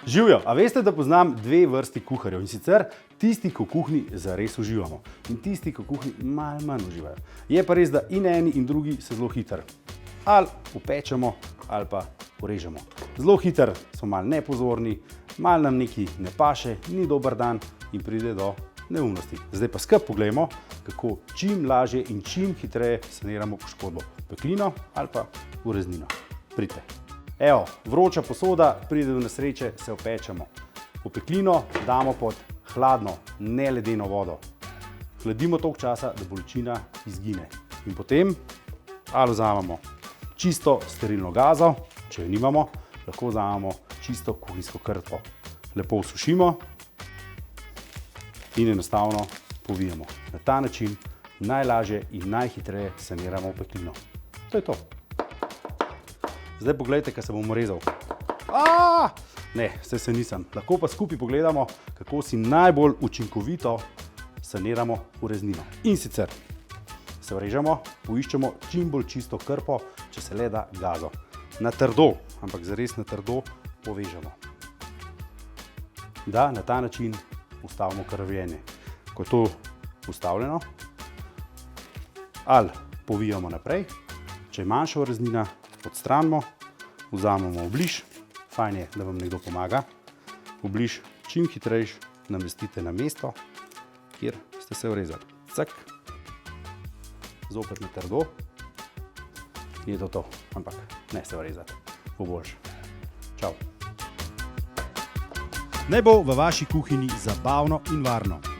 Živjo, a veste, da poznam dve vrsti kuharjev, in sicer tisti, ki v kuhinji zares uživamo, in tisti, ki v kuhinji malo manj uživajo. Je pa res, da in eni in drugi se zelo hitro ali upečemo ali pa porežemo. Zelo hitro smo malo nepozorni, malo nam nekaj ne paše, ni dober dan in pride do neumnosti. Zdaj pa skupaj poglejmo, kako čim lažje in čim hitreje saniramo poškodbo, peklino ali pa ureznino. Pridite. Evo, vroča posoda, pride do nesreče, se opečemo. Peklino damo pod hladno, ne ledeno vodo. Hladimo toliko časa, da bolečina izgine. In potem ali vzamemo čisto sterilno gazo, če jo nimamo, lahko vzamemo čisto kuhinjsko krpo. Lepo usušimo in enostavno povijemo. Na ta način najlažje in najhitreje saniramo peklino. To je to. Zdaj pogledajte, kaj se bom rezal. Ne, saj se nisem. Lahko pa skupaj pogledamo, kako si najbolj učinkovito saniramo ureznino. In sicer se vrežemo, poiščemo čim bolj čisto krpo, če se le da gazo. Na trdo, ampak zares na trdo povežemo. Da na ta način ustavimo krvljenje. Ko je to ustavljeno, ali povijamo naprej, če je manjša ureznina, odstranimo, vzamemo obliž, fajn je, da vam nekdo pomaga, obliž čim hitrejš namestite na mesto, kjer ste se vrezali. Cak, zopet na trdo, je to, ampak ne se vrezati, bo boljše. Čau. Naj bo v vaši kuhinji zabavno in varno.